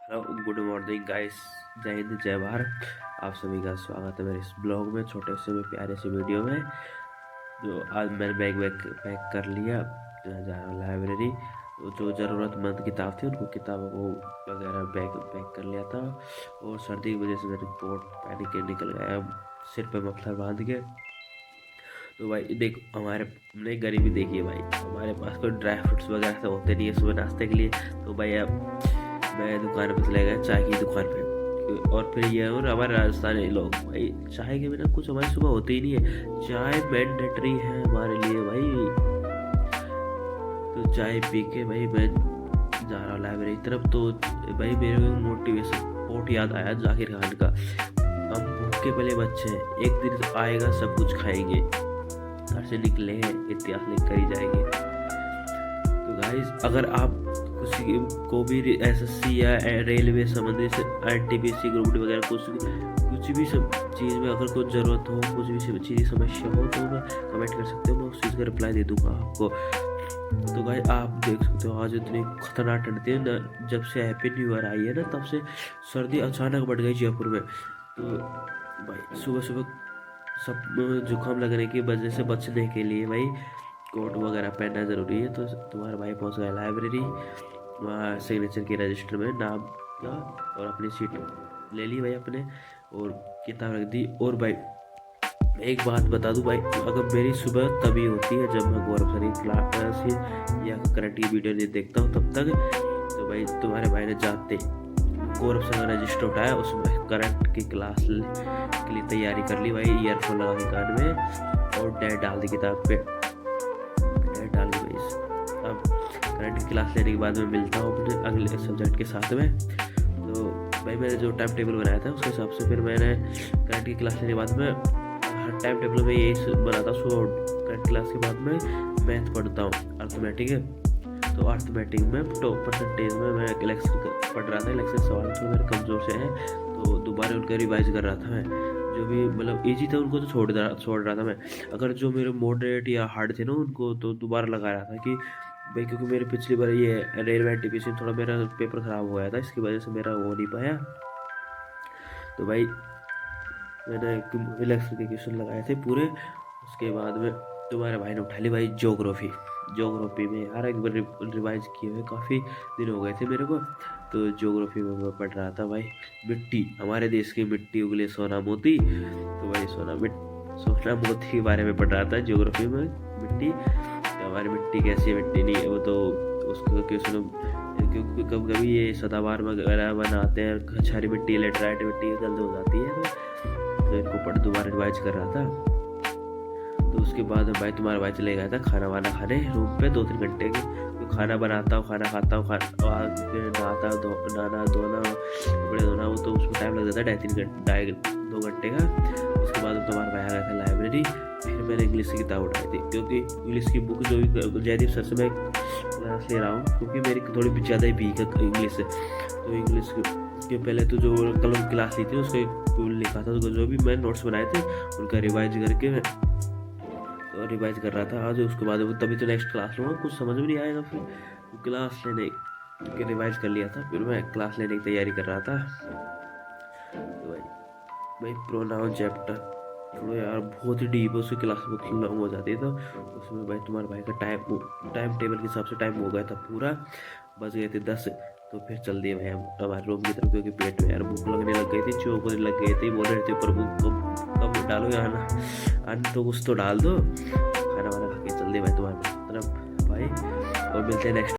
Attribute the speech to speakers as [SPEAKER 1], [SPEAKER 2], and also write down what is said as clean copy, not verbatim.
[SPEAKER 1] Hello, good morning guys. जय हिंद, जय भारत। आप सभी का स्वागत है मेरे इस ब्लॉग में, छोटे से में प्यारे से वीडियो में। जो आज मैंने बैग पैक कर लिया, जा रहा हूँ लाइब्रेरी। तो जो ज़रूरतमंद किताब थी उनको किताबों को वगैरह बैग पैक कर लिया था। और सर्दी की वजह से मैंने कोट पहन के निकल गया, सिर पे मफलर बांध के। तो भाई देखो, हमने गरीबी देखी है भाई। हमारे पास कोई ड्राई फ्रूट्स वगैरह तो होते नहीं है सुबह नाश्ते के लिए। तो भाई अब मैं दुकान पे चले गया, चाय की दुकान पे। और फिर ये और हमारे राजस्थानी लोग भाई, चाय के बिना कुछ हमारी सुबह होती ही नहीं है। चाय मैंडेटरी है हमारे लिए भाई। तो चाय पी के भाई मैं जा रहा हूँ लाइब्रेरी की तरफ। तो भाई मेरे को मोटिवेशन कोट याद आया जाकिर खान का, हम भूखे पले बच्चे हैं, एक दिन तो आएगा सब कुछ खाएंगे। घर से निकले हैं, इतिहास लिख कर ही जाएंगे। तो गाइस, अगर आप किसी को भी एसएससी या रेलवे संबंधित एनटीपीसी ग्रुप डी वगैरह कुछ भी सब चीज़ में अगर कोई ज़रूरत हो, कुछ भी चीज़ की समस्या हो, तो मैं कमेंट कर सकते हो, मैं उस चीज़ का रिप्लाई दे दूंगा आपको। तो गाइस, आप देख सकते हो आज इतनी खतरनाक ठंड थी ना, जब से हैप्पी न्यू ईयर आई है ना, तब से सर्दी अचानक बढ़ गई जयपुर में। तो भाई सुबह सुबह सब जुकाम लगने की वजह से बचने के लिए भाई कोट वगैरह पहनना ज़रूरी है। तो तुम्हारा भाई पहुंच गया लाइब्रेरी, वहाँ सिग्नेचर के रजिस्टर में नाम किया और अपनी सीट ले ली भाई अपने, और किताब रख दी। और भाई एक बात बता दूं भाई, अगर मेरी सुबह तभी होती है जब मैं गौरव सर की क्लास या करंट की वीडियो नहीं देखता हूँ तब तक। तो भाई तुम्हारे भाई ने जाते गौरव सर का रजिस्टर उठाया, उसमें करंट की क्लास के लिए तैयारी कर ली भाई, ईयरफोन लगा के कान में, और डेट डाल दी किताब पे, डेट डाल दी भाई। अब करंट की क्लास लेने के बाद मैं मिलता हूँ अपने अगले सब्जेक्ट के साथ में। तो भाई मैंने जो टाइम टेबल बनाया था उसके हिसाब से फिर मैंने करंट की क्लास लेने के बाद में हर टाइम टेबल में यही बनाता, सुबह करंट क्लास के बाद में मैथ पढ़ता हूँ, अर्थमेटिक है। तो अर्थमेटिक में तो परसेंटेज में मैं इलेक्शन पढ़ रहा था, इलेक्शन सवाल थोड़े मेरे कमज़ोर से हैं, तो दोबारा उनका रिवाइज कर रहा था मैं। जो भी मतलब इजी था उनको तो छोड़ रहा था मैं। अगर जो मेरे मॉडरेट या हार्ड थे ना, उनको तो दोबारा लगा रहा था कि भाई, क्योंकि मेरे पिछली बार ये रेलवे एनटीपीसी थोड़ा मेरा पेपर ख़राब हो गया था, इसकी वजह से मेरा वो नहीं पाया। तो भाई मैंने इलेक्शन के क्वेश्चन लगाए थे पूरे। उसके बाद में तुम्हारे भाई ने उठा ली भाई ज्योग्राफी में। यार एक बार रिवाइज किए हुए काफ़ी दिन हो गए थे मेरे को। तो ज्योग्राफी में मैं पढ़ रहा था भाई, मिट्टी, हमारे देश की मिट्टी उगले सोना मोती। तो भाई सोना मोती के बारे में पढ़ रहा था ज्योग्राफी में। मिट्टी, हमारी मिट्टी कैसी है, मिट्टी नहीं है वो तो उसको क्वेश्चन, क्योंकि कभी कभी ये सदाबहार वगैरह बनाते हैं, क्षारीय मिट्टी, लेटराइट मिट्टी जल्द हो जाती है, तो इनको पढ़ दोबारा रिवाइज कर रहा था। तो उसके बाद भाई तुम्हारा भाई चले गया था खाना वाना खाने रूम पे 2-3 घंटे के। तो खाना बनाता हूँ, खाना खाता हूँ, नहाता नहाना धोना कपड़े धोना, वो तो उसमें टाइम लग जाता है 2 घंटे का। उसके बाद तुम्हारा भाई आ गया था लाइब्रेरी। फिर मैंने इंग्लिश की किताब उठाई थी, क्योंकि इंग्लिश की बुक जो भी जयदीप सर से मैं क्लास ले रहा हूँ, क्योंकि मेरी थोड़ी ज़्यादा ही वीक है इंग्लिश से। तो इंग्लिश के पहले तो जो कल क्लास ली थी उसके लिखा था, तो जो भी मैं नोट्स बनाए थे उनका रिवाइज करके मैं तो रिवाइज कर रहा था आज। उसके बाद तभी तो नेक्स्ट क्लास लूँगा, कुछ समझ में नहीं आएगा। फिर क्लास लेने के रिवाइज कर लिया था, फिर मैं क्लास लेने की तैयारी कर रहा था। तो भाई प्रोनाउन चैप्टर थोड़ा यार बहुत ही डीप है, उसकी क्लास बहुत लॉन्ग हो जाती है। तो उसमें भाई तुम्हारे भाई का टाइम टेबल के हिसाब से टाइम हो गया था पूरा, बज गए थे 10। तो फिर चल दिए भाई हम हमारे रूम की तरफ, क्योंकि पेट में यार भूख लगने लग गई थी, चौक लग गई थी। बोल रहे थे प्रभु कब डालो यहाँ ना, अन्न तो कुछ तो डाल दो। खाना वाना खा के चल दिए भाई तुम्हारे तरफ भाई, और मिलते हैं नेक्स्ट।